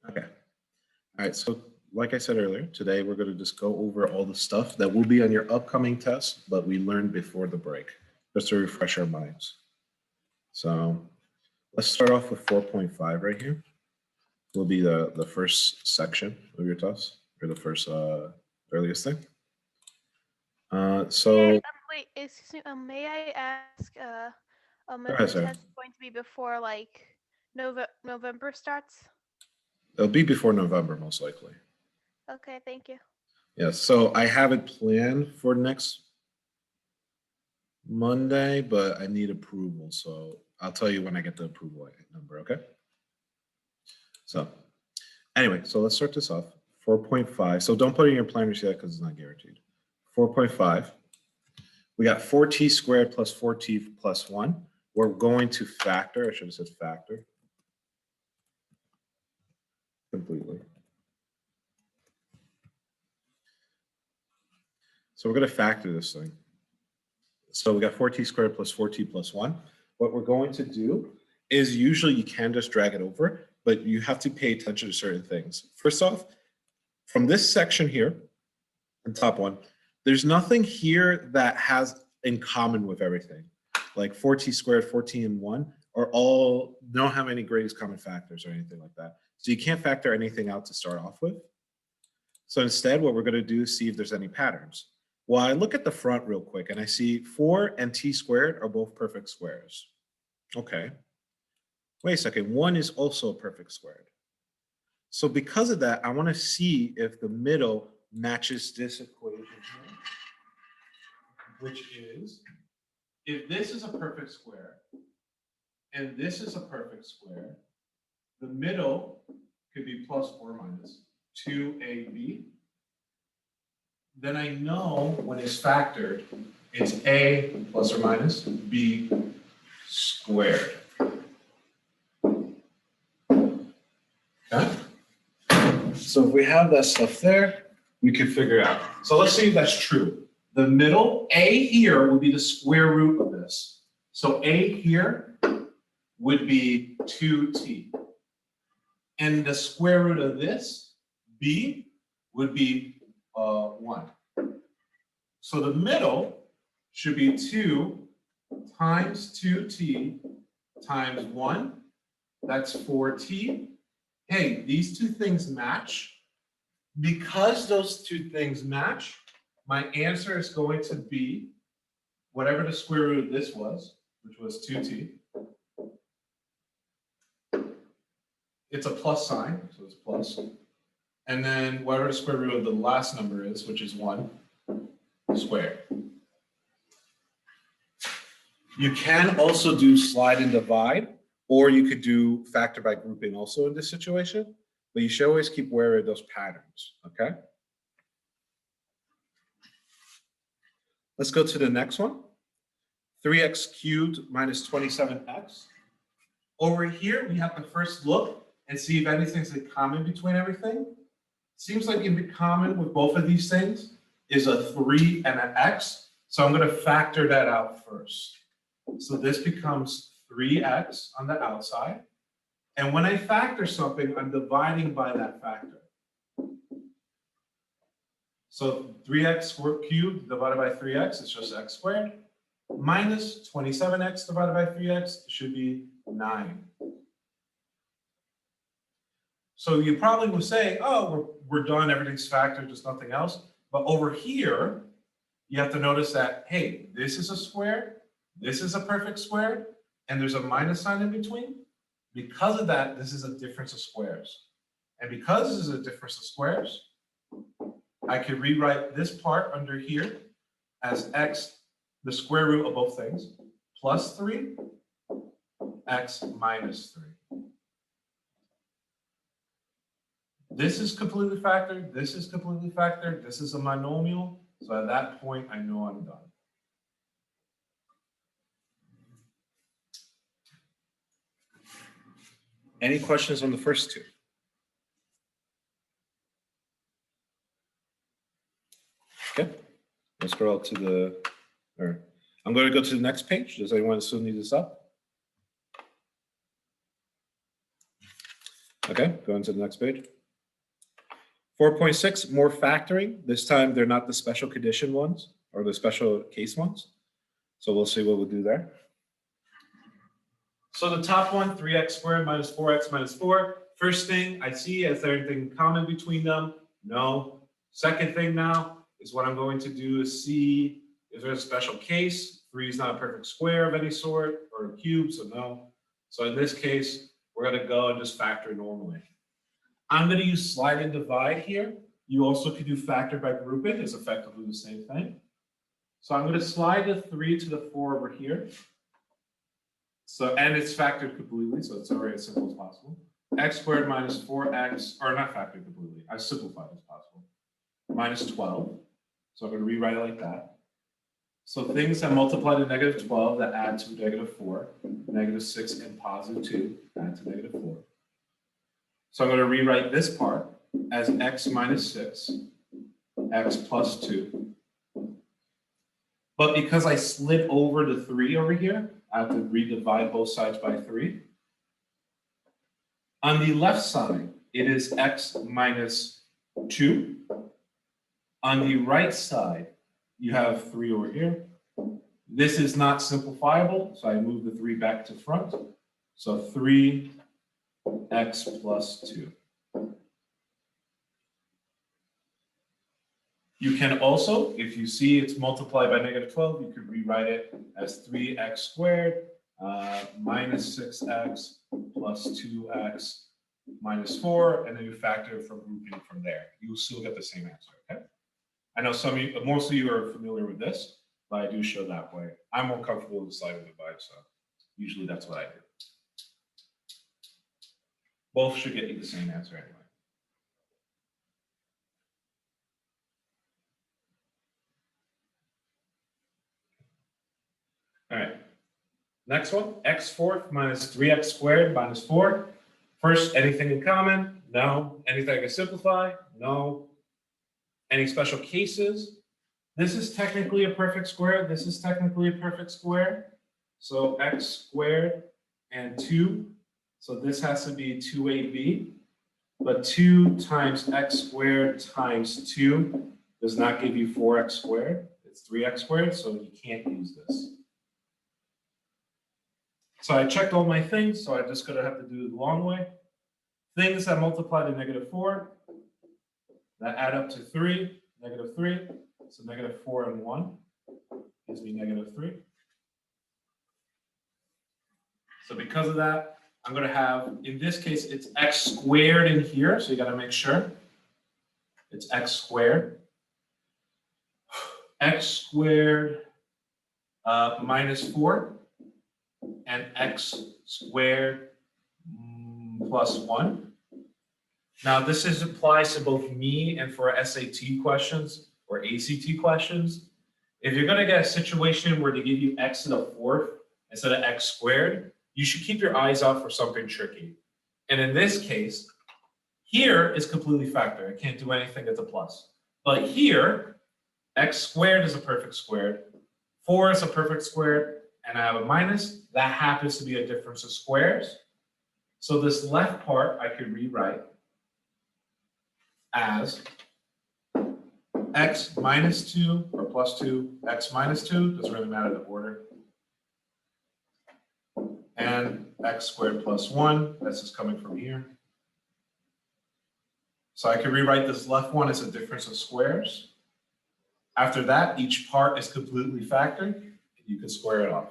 Okay. All right. So like I said earlier, today we're going to just go over all the stuff that will be on your upcoming test, but we learned before the break, just to refresh our minds. So let's start off with 4.5 right here. Will be the first section of your test, or the first earliest thing. Wait, excuse me. May I ask? Go If ahead, the sir. test is going to be before like November starts? It'll be before November, most likely. Okay, thank you. Yes. So I have it planned for next Monday, but I need approval. So I'll tell you when I get the approval number. Okay. So anyway, so let's start this off. 4.5. So don't put it in your planners yet because it's not guaranteed. 4.5. We got 4t squared plus 4t plus 1. We're going to factor. I should have said factor completely. So we're going to factor this thing. So we got 4t squared plus 4t plus 1. What we're going to do is usually you can just drag it over, but you have to pay attention to certain things. First off, from this section here, the top one, there's nothing here that has in common with everything. Like 4t squared, 4t and 1 are all, don't have any greatest common factors or anything like that. So you can't factor anything out to start off with. So instead, what we're going to do is see if there's any patterns. Well, I look at the front real quick and I see 4 and t squared are both perfect squares. Okay. Wait a second, 1 is also a perfect squared. So because of that, I want to see if the middle matches this equation here, which is, if this is a perfect square and this is a perfect square, the middle could be plus or minus 2ab. Then I know when it's factored, it's a plus or minus b squared. Okay? So if we have that stuff there, we can figure it out. So let's see if that's true. The middle, a here would be the square root of this. So a here would be 2t. And the square root of this, b, would be 1. So the middle should be 2 times 2t times 1. That's 4t. Hey, these two things match. Because those two things match, my answer is going to be whatever the square root of this was, which was 2t. It's a plus sign, so it's plus. And then whatever the square root of the last number is, which is 1 squared. You can also do slide and divide, or you could do factor by grouping also in this situation, but you should always keep aware of those patterns, okay? Let's go to the next one. 3x cubed minus 27x. Over here, we have to first look and see if anything's in common between everything. Seems like in common with both of these things is a 3 and an x, so I'm going to factor that out first. So this becomes 3x on the outside. And when I factor something, I'm dividing by that factor. So 3x cubed divided by 3x is just x squared. Minus 27x divided by 3x should be 9. So you probably would say, oh, we're done, everything's factored, just nothing else. But over here, you have to notice that, hey, this is a square, this is a perfect square, and there's a minus sign in between. Because of that, this is a difference of squares. And because this is a difference of squares, I can rewrite this part under here as x, the square root of both things, plus 3, x minus 3. This is completely factored, this is completely factored, this is a monomial, so at that point, I know I'm done. Any questions on the first two? Okay, let's scroll to the, or I'm going to go to the next page. Does anyone still need this up? Okay, going to the next page. 4.6, more factoring. This time they're not the special condition ones or the special case ones. So we'll see what we'll do there. So the top one, 3x squared minus 4x minus 4. First thing I see, is there anything common between them? No. Second thing now is what I'm going to do is see if there's a special case. 3 is not a perfect square of any sort or a cube, so no. So in this case, we're going to go and just factor normally. I'm going to use slide and divide here. You also could do factor by grouping. It's effectively the same thing. So I'm going to slide the 3 to the 4 over here. So, and it's factored completely, so it's already as simple as possible. X squared minus 4x, or not factored completely, I simplified as possible. Minus 12. So I'm going to rewrite it like that. So things that multiply to negative 12 that add to negative 4, negative 6 and positive 2 add to negative 4. So I'm going to rewrite this part as x minus 6, x plus 2. But because I slid over the 3 over here, I have to redivide both sides by 3. On the left side, it is x minus 2. On the right side, you have 3 over here. This is not simplifiable, so I move the 3 back to front. So 3x plus 2. You can also, if you see it's multiplied by negative 12, you could rewrite it as 3x squared minus 6x plus 2x minus 4, and then you factor from grouping from there. You will still get the same answer, okay? I know some of you, most of you are familiar with this, but I do show that way. I'm more comfortable with the slide and divide, so usually that's what I do. Both should get you the same answer anyway. All right, next one, x fourth minus 3x squared minus 4. First, anything in common? No. Anything I can simplify? No. Any special cases? This is technically a perfect square. This is technically a perfect square. So x squared and 2. So this has to be 2ab. But 2 times x squared times 2 does not give you 4x squared. It's 3x squared, so you can't use this. So I checked all my things, so I'm just going to have to do it the long way. Things that multiply to negative 4, that add up to 3, negative 3. So negative 4 and 1 gives me negative 3. So because of that, I'm going to have, in this case, it's x squared in here, so you got to make sure it's x squared. X squared minus 4 and x squared plus 1. Now this applies to both me and for SAT questions or ACT questions. If you're going to get a situation where they give you x to the 4th instead of x squared, you should keep your eyes out for something tricky. And in this case, here is completely factored. I can't do anything that's a plus. But here, x squared is a perfect squared, 4 is a perfect squared, and I have a minus. That happens to be a difference of squares. So this left part I could rewrite as x minus 2 or plus 2, x minus 2, doesn't really matter the order, and x squared plus 1, this is coming from here. So I can rewrite this left one as a difference of squares. After that, each part is completely factored. You can square it off.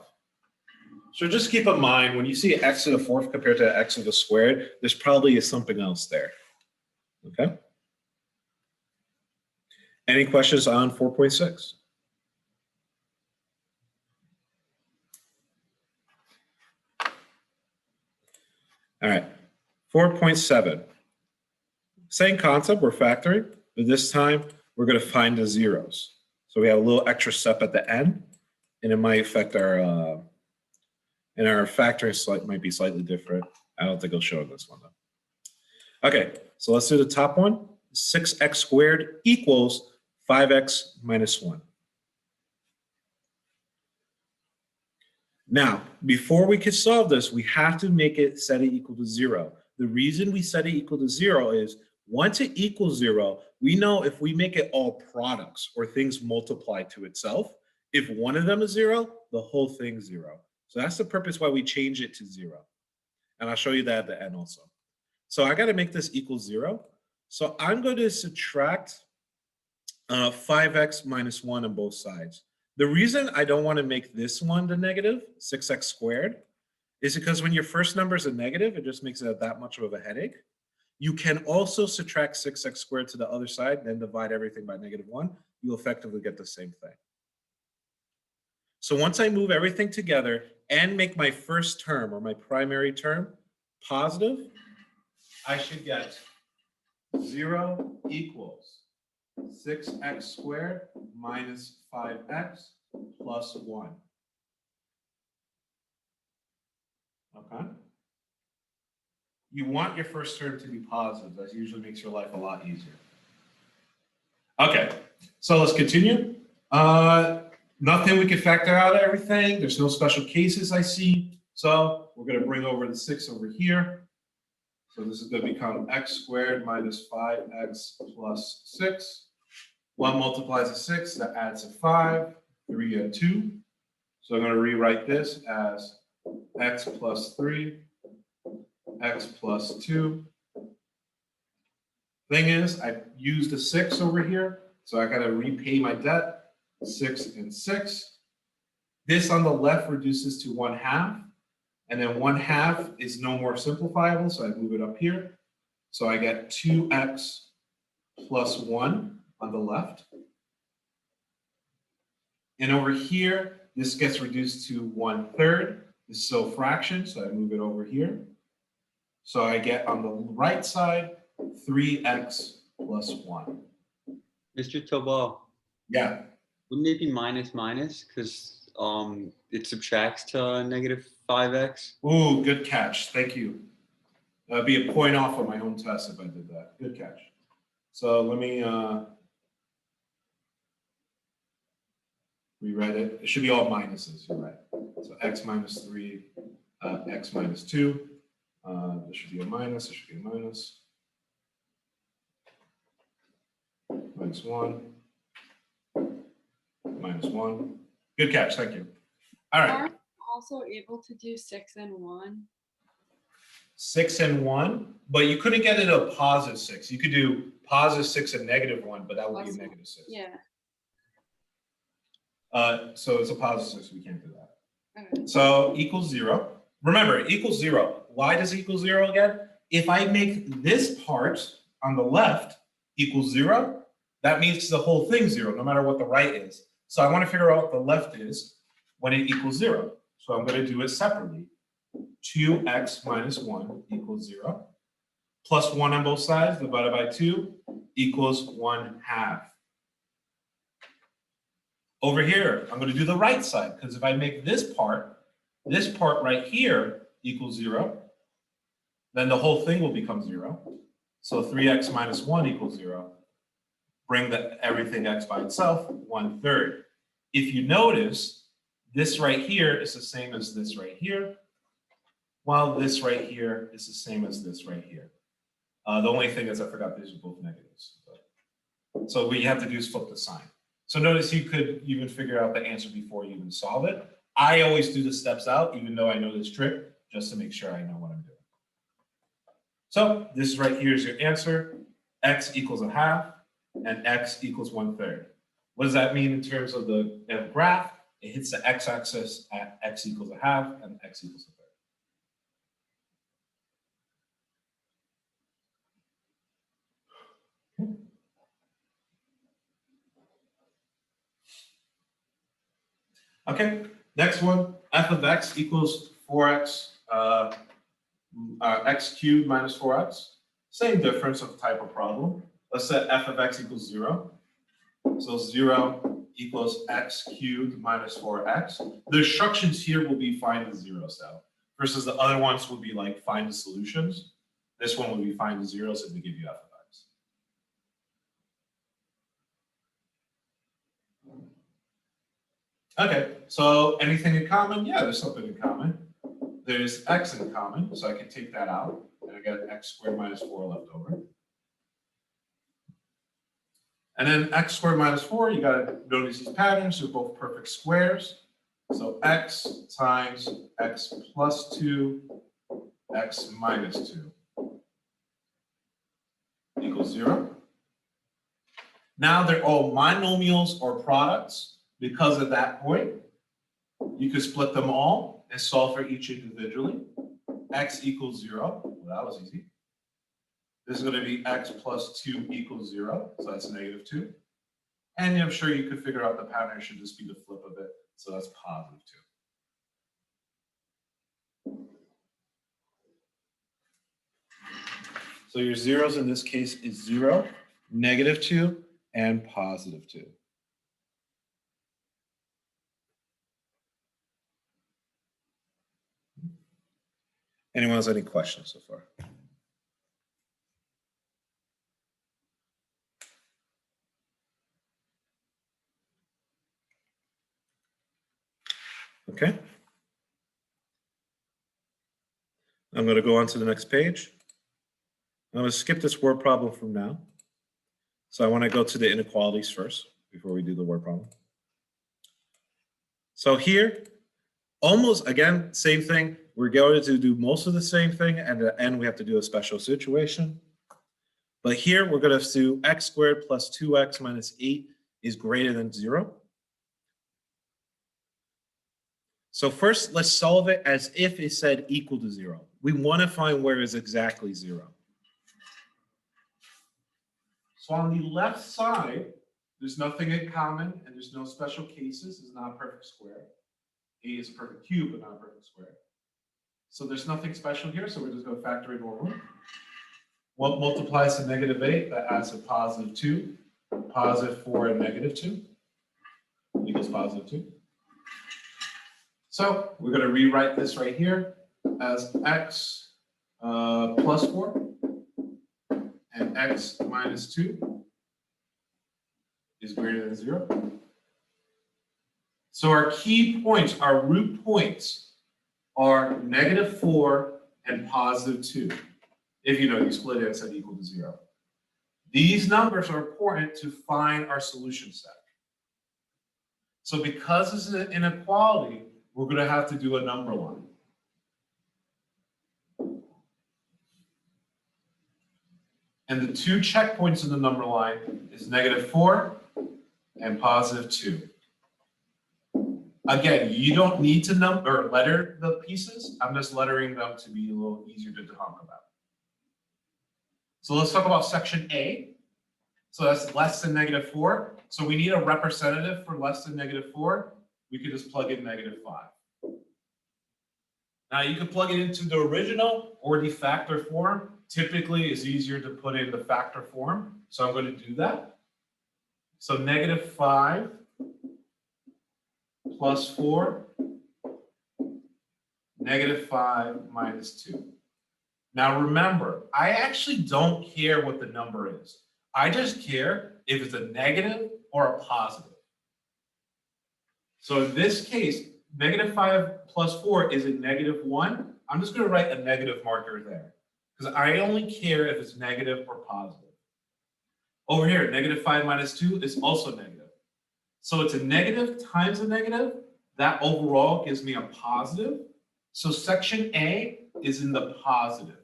So just keep in mind, when you see x to the 4th compared to x to the squared, there's probably something else there. Okay? Any questions on 4.6? All right, 4.7. Same concept, we're factoring, but this time we're going to find the zeros. So we have a little extra step at the end, and it might affect our, and our factoring might be slightly different. I don't think I'll show this one though. Okay, so let's do the top one. 6x squared equals 5x minus 1. Now, before we can solve this, we have to make it set it equal to 0. The reason we set it equal to 0 is once it equals 0, we know if we make it all products or things multiply to itself, if one of them is 0, the whole thing's 0. So that's the purpose why we change it to 0. And I'll show you that at the end also. So I got to make this equal 0. So I'm going to subtract 5x minus 1 on both sides. The reason I don't want to make this one the negative, 6x squared, is because when your first number is a negative, it just makes it that much of a headache. You can also subtract 6x squared to the other side, then divide everything by -1. You'll effectively get the same thing. So once I move everything together and make my first term or my primary term positive, I should get 0 equals 6x squared minus 5x plus 1. Okay? You want your first term to be positive. That usually makes your life a lot easier. Okay, so let's continue. Nothing we can factor out of everything. There's no special cases I see. So we're going to bring over the 6 over here. So this is going to become x squared minus 5x plus 6. 1 multiplies a 6, that adds a 5, 3 and 2. So I'm going to rewrite this as x plus 3, x plus 2. Thing is, I used a 6 over here, so I got to repay my debt. 6 and 6. This on the left reduces to 1/2, and then 1/2 is no more simplifiable, so I move it up here. So I get 2x plus 1 on the left. And over here, this gets reduced to 1/3. This is still a fraction, so I move it over here. So I get on the right side 3x plus 1. Mr. Tobal, Yeah. wouldn't it be minus minus because it subtracts to -5x? Ooh, good catch. Thank you. That'd be a point off on my own test if I did that. Good catch. So let me rewrite it. It should be all minuses. You're right. So x minus 3, x minus 2. This should be a minus. This should be a minus. Minus 1. Minus 1. Good catch. Thank you. All right. Aren't you also able to do 6 and 1? 6 and 1, but you couldn't get it a positive 6. You could do positive 6 and -1, but that would be a negative 6. Yeah. So it's a positive 6. We can't do that. Okay. So equals 0. Remember, it equals 0. Why does it equal 0 again? If I make this part on the left equals 0, that means the whole thing 0, no matter what the right is. So I want to figure out what the left is when it equals 0. So I'm going to do it separately. 2x minus 1 equals 0. Plus 1 on both sides divided by 2 equals 1/2. Over here, I'm going to do the right side, because if I make this part right here equals 0, then the whole thing will become 0. So 3x minus 1 equals 0. Bring everything x by itself, 1/3. If you notice, this right here is the same as this right here, while this right here is the same as this right here. The only thing is I forgot these are both negatives. So what you have to do is flip the sign. So notice you could even figure out the answer before you even solve it. I always do the steps out, even though I know this trick, just to make sure I know what I'm doing. So this right here is your answer. X equals 1/2 and x equals 1/3. What does that mean in terms of the graph? It hits the x-axis at x equals 1/2 and x equals 1/3. Okay, next one, f of x equals 4x, x cubed minus 4x. Same difference of type of problem. Let's set f of x equals 0. So 0 equals x cubed minus 4x. The instructions here will be find the zeros though, versus the other ones will be like find the solutions. This one will be find the zeros if we give you f of x. Okay, so anything in common? Yeah, there's something in common. There's x in common, so I can take that out. and I got x squared minus 4 left over. And then x squared minus 4, you got to notice these patterns. They're both perfect squares. So x times x plus 2, x minus 2 equals 0. Now they're all monomials or products. Because of that point, you could split them all and solve for each individually. X equals 0. Well, that was easy. This is going to be x plus 2 equals 0. So that's negative 2. And I'm sure you could figure out the pattern should just be the flip of it. So that's positive 2. So your zeros in this case is 0, negative 2, and positive 2. Anyone has any questions so far? Okay. I'm going to go on to the next page. I'm going to skip this word problem from now. So I want to go to the inequalities first before we do the word problem. So here, almost again, same thing. We're going to do most of the same thing, and at the end we have to do a special situation. But here we're going to do x squared plus 2x minus 8 is greater than 0. So first, let's solve it as if it said equal to 0. We want to find where is exactly 0. So on the left side, there's nothing in common, and there's no special cases. It's not a perfect square. A is a perfect cube, but not a perfect square. So there's nothing special here, so we're just going to factor it normally. What multiplies to negative 8? That adds to positive 2. Positive 4 and negative 2 equals positive 2. So we're going to rewrite this right here as x plus 4 and x minus 2 is greater than 0. So our key points, our root points, are negative 4 and positive 2. If you split it and said equal to 0. These numbers are important to find our solution set. So because this is an inequality, we're going to have to do a number line. And the two checkpoints in the number line is negative 4 and positive 2. Again, you don't need to number or letter the pieces. I'm just lettering them to be a little easier to talk about. So let's talk about section A. So that's less than negative 4. So we need a representative for less than negative 4. We could just plug in negative 5. Now you can plug it into the original or the factor form. Typically, it's easier to put in the factor form. So I'm going to do that. So negative 5 plus 4, negative 5 minus 2. Now remember, I actually don't care what the number is. I just care if it's a negative or a positive. So in this case, negative 5 plus 4 is a negative 1. I'm just going to write a negative marker there because I only care if it's negative or positive. Over here, negative 5 minus 2 is also negative. So it's a negative times a negative. That overall gives me a positive. So section A is in the positive.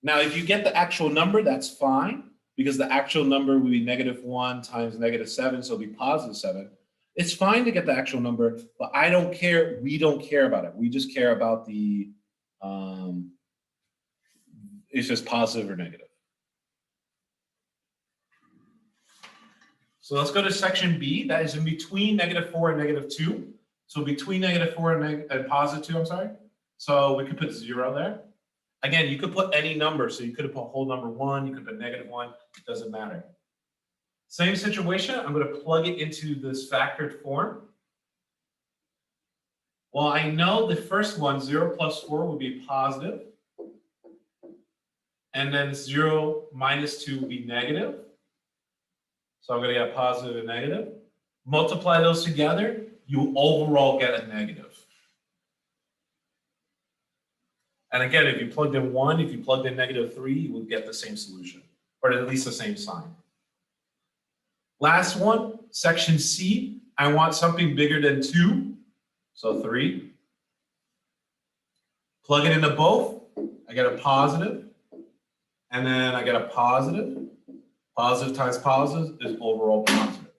Now, if you get the actual number, that's fine, because the actual number would be negative 1 times negative 7, so it'll be positive 7. It's fine to get the actual number, but I don't care. We don't care about it. We just care about the, it's just positive or negative. So let's go to section B. That is in between negative 4 and negative 2. So between negative 4 and positive 2, I'm sorry. So we could put 0 there. Again, you could put any number. So you could have put whole number 1. You could put negative 1. It doesn't matter. Same situation. I'm going to plug it into this factored form. Well, I know the first one, 0 plus 4, would be positive. And then 0 minus 2 would be negative. So I'm going to get positive and negative. Multiply those together, you overall get a negative. And again, if you plugged in 1, if you plugged in -3, you would get the same solution, or at least the same sign. Last one, section C, I want something bigger than 2, so 3. Plug it into both, I get a positive, and then I get a positive. Positive times positive is overall positive.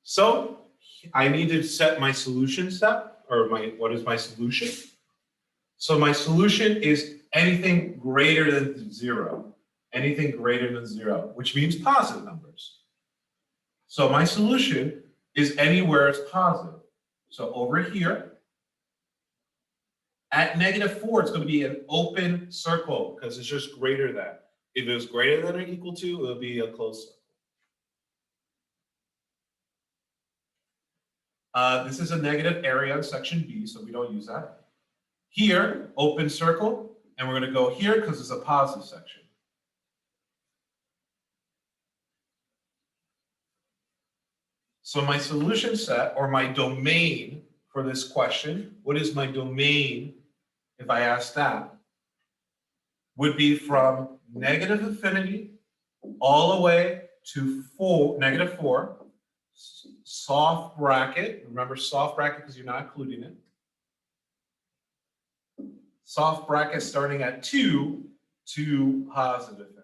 So I need to set my solution step, or what is my solution? So my solution is anything greater than 0. Anything greater than 0, which means positive numbers. So my solution is anywhere it's positive. So over here, at -4, it's going to be an open circle because it's just greater than. If it was greater than or equal to, it would be a closed circle. This is a negative area in section B, so we don't use that. Here, open circle, and we're going to go here because it's a positive section. So my solution set, or my domain for this question, what is my domain if I ask that, would be from negative infinity all the way to -4, soft bracket. Remember soft bracket because you're not including it. Soft bracket starting at 2 to positive infinity.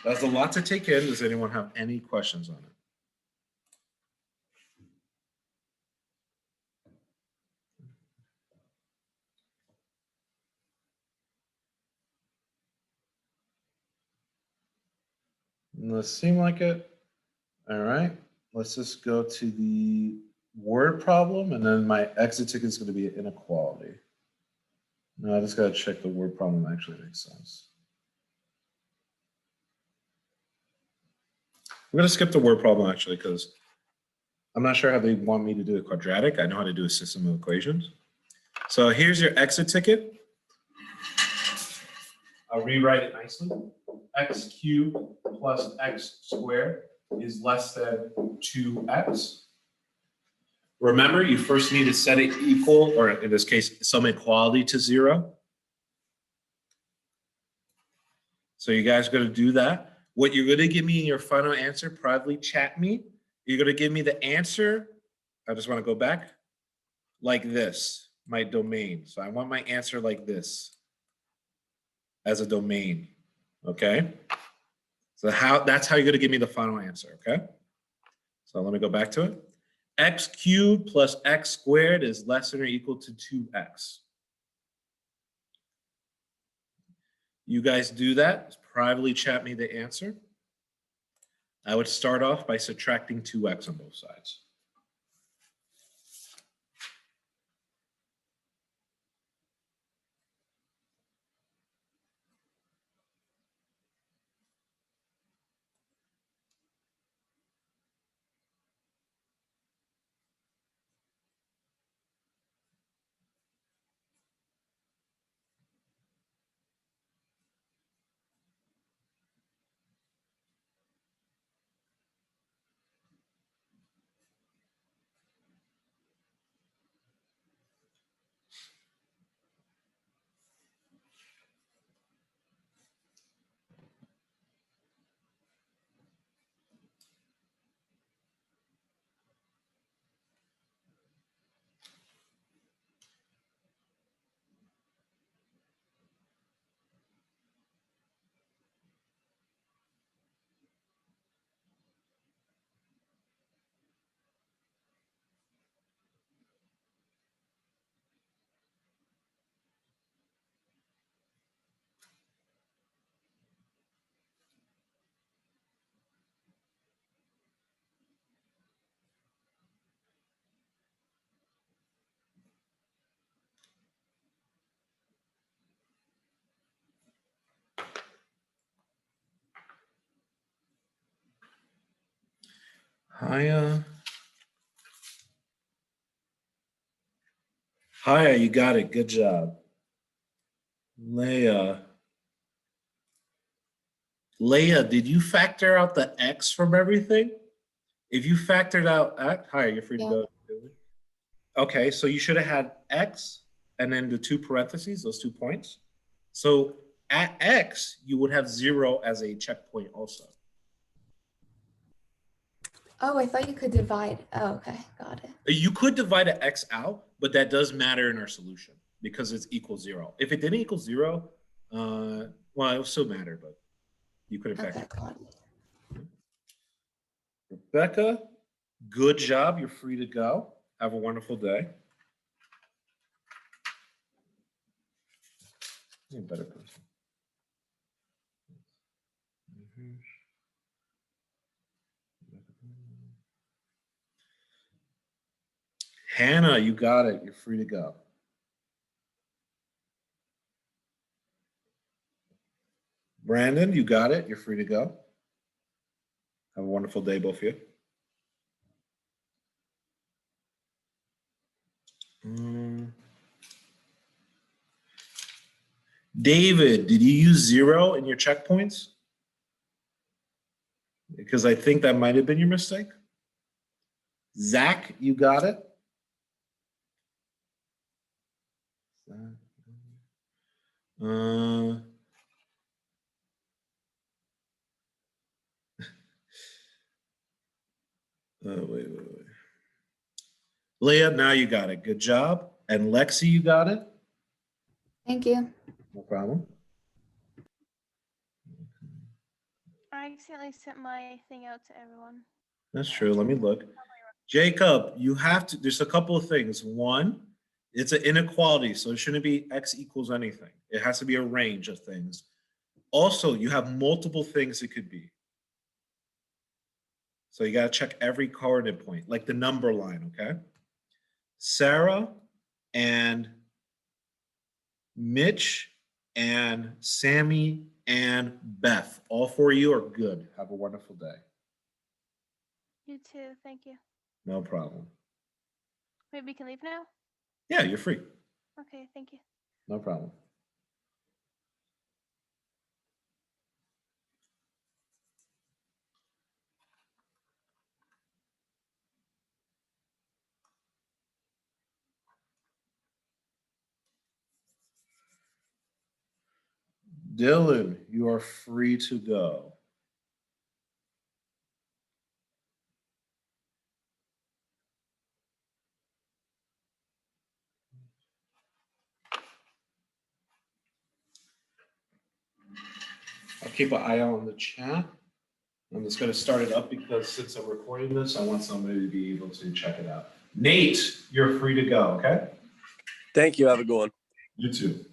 That's a lot to take in. Does anyone have any questions on it? Does seem like it. All right. Let's just go to the word problem, and then my exit ticket is going to be inequality. No, I just got to check the word problem actually makes sense. We're going to skip the word problem actually because I'm not sure how they want me to do a quadratic. I know how to do a system of equations. So here's your exit ticket. I'll rewrite it nicely. X cubed plus x squared is less than 2x. Remember, you first need to set it equal, or in this case, some equality to 0. So you guys are going to do that. What you're going to give me in your final answer, privately chat me. You're going to give me the answer. I just want to go back like this, my domain. So I want my answer like this as a domain. Okay. So that's how you're going to give me the final answer. Okay. So let me go back to it. X cubed plus x squared is less than or equal to 2x. You guys do that. Privately chat me the answer. I would start off by subtracting 2x on both sides. Hiya, you got it. Good job. Leia. Leia, did you factor out the X from everything? If you factored out X, hi, you're free to Yeah. go. Okay, so you should have had X and then the two parentheses, those 2 points. So at X, you would have 0 as a checkpoint also. Oh, I thought you could divide. Oh, okay, got it. You could divide an X out, but that does matter in our solution because it's equal 0. If it didn't equal 0, well, it would still matter, but you could have Okay, factored. got it. Rebecca, good job. You're free to go. Have a wonderful day. You're a better person. Hannah, you got it. You're free to go. Brandon, you got it. You're free to go. Have a wonderful day, both of you. David, did you use 0 in your checkpoints? Because I think that might have been your mistake. Zach, you got it? Wait. Leah, now you got it. Good job. And Lexi, you got it? Thank you. No problem. I accidentally sent my thing out to everyone. That's true. Let me look. Jacob, you have to, there's a couple of things. One, it's an inequality, so it shouldn't be X equals anything. It has to be a range of things. Also, you have multiple things it could be. So you got to check every coordinate point, like the number line, okay? Sarah and Mitch and Sammy and Beth, all 4 of you are good. Have a wonderful day. You too. Thank you. No problem. Maybe we can leave now? Yeah, you're free. Okay, thank you. No problem. Dylan, you are free to go. I'll keep an eye out on the chat. I'm just going to start it up because since I'm recording this, I want somebody to be able to check it out. Nate, you're free to go, okay? Thank you. Have a good one. You too.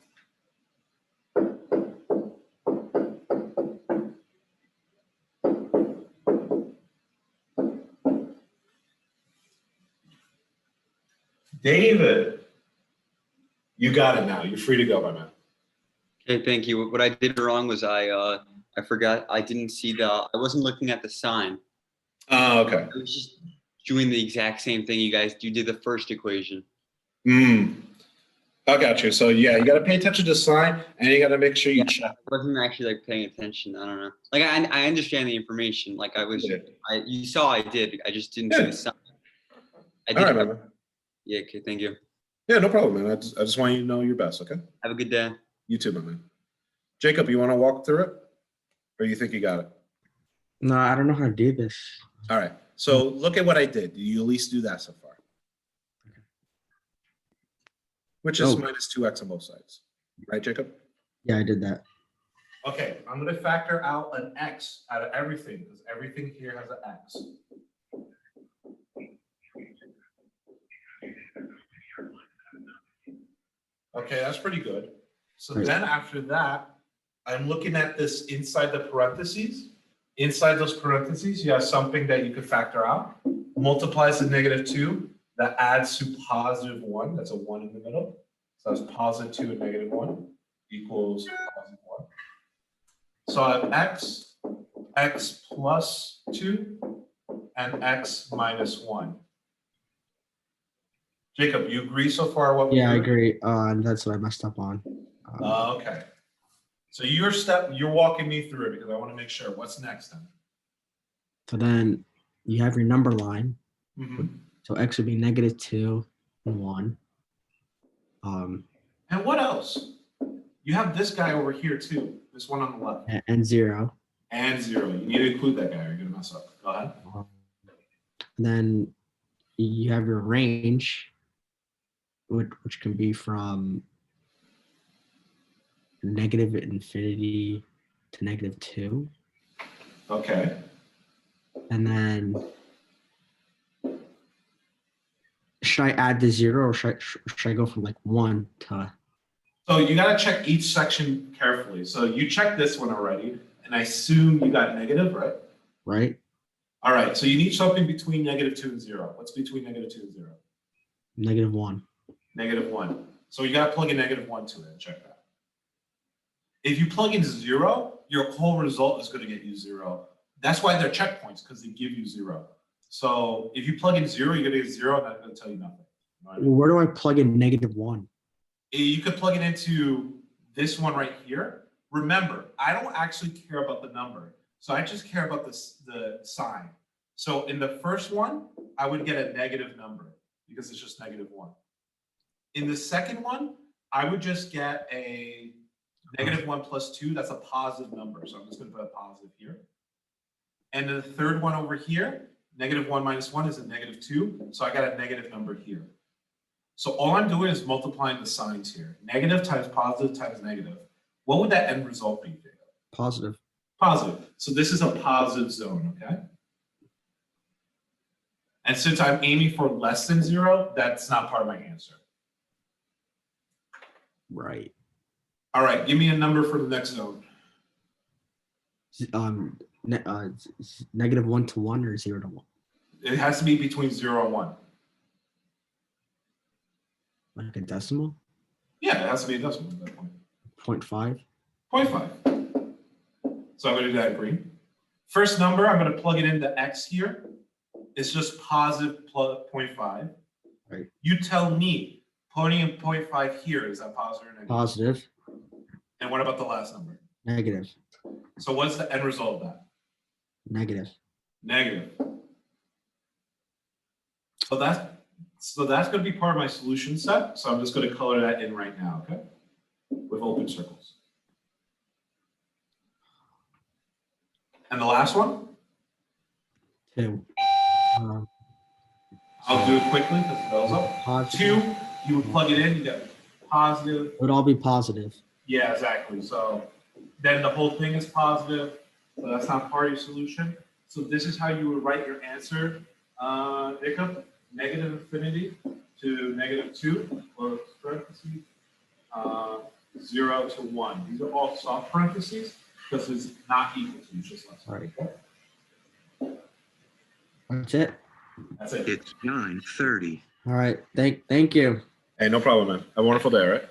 David, you got it now. You're free to go, my man. Okay, thank you. What I did wrong was I forgot I didn't see I wasn't looking at the sign. Oh, okay. I was just doing the exact same thing you guys did the first equation. I got you. So yeah, you got to pay attention to the sign, and you got to make sure you check. I wasn't actually like paying attention. I don't know. Like I understand the information. Like I was, Yeah. you saw I did. I just didn't see Yeah. the sign. I All did. right, man. Yeah. Okay. Thank you. Yeah, no problem, man. I just want you to know your best, okay? Have a good day. You too, my man. Jacob, you want to walk through it, or you think you got it? No, I don't know how to do this. All right. So look at what I did. You at least do that so far. Which is minus 2x on both sides. Right, Jacob? Yeah, I did that. Okay, I'm going to factor out an x out of everything because everything here has an x. Okay, that's pretty good. So then after that, I'm looking at this inside the parentheses. Inside those parentheses, you have something that you could factor out. Multiplies to -2. That adds to +1. That's a 1 in the middle. So that's +2 and -1 equals +1. So I have x plus 2, and x minus 1. Jacob, you agree so far? What? Yeah, I agree. That's what I messed up on. Okay. So you're walking me through it because I want to make sure. What's next then? So then you have your number line. Mhm. So x would be -2 and 1. And what else? You have this guy over here too. This one on the left. And 0. And 0. You need to include that guy or you're going to mess up. Go ahead. Then you have your range, which can be from -infinity to -2. Okay. And then should I add the 0 or should I go from like 1 to? So you got to check each section carefully. So you checked this one already, and I assume you got negative, right? Right? All right. So you need something between -2 and 0. What's between -2 and 0? -1. -1. So you got to plug in -1 to it and check that. If you plug in 0, your whole result is going to get you 0. That's why they're checkpoints, because they give you 0. So if you plug in 0, you're going to get 0, and that's going to tell you nothing. You know what I mean? Where do I plug in -1? You could plug it into this one right here. Remember, I don't actually care about the number. So I just care about the sign. So in the first one, I would get a negative number because it's just -1. In the second one, I would just get a -1 plus 2. That's a positive number. So I'm just going to put a positive here. And the third one over here, -1 minus 1 is a -2. So I got a negative number here. So all I'm doing is multiplying the signs here. Negative times positive times negative. What would that end result be, Jacob? Positive. Positive. So this is a positive zone, okay? And since I'm aiming for less than 0, that's not part of my answer. Right. All right, give me a number for the next zone. -1 to 1 or 0 to 1? It has to be between 0 and 1. Like a decimal? Yeah, it has to be a decimal at that point. 0.5. 0.5. So I'm going to do that in green. First number, I'm going to plug it into x here. It's just positive 0.5. Right. You tell me, putting in 0.5 here, is that positive or negative? Positive. And what about the last number? Negative. So what's the end result of that? Negative. Negative. So that's going to be part of my solution set. So I'm just going to color that in right now, okay? With open circles. And the last one? 2. I'll do it quickly because it goes up. Positive. 2, you would plug it in, you get positive. It would all be positive. Yeah, exactly. So then the whole thing is positive. So that's not part of your solution. So this is how you would write your answer, Jacob. -infinity to -2, or parentheses, 0 to 1. These are all soft parentheses because it's not equal to, it's just less. All right. That's it. That's it. It's 9:30. All right. Thank you. Hey, no problem, man. Have a wonderful day, all right?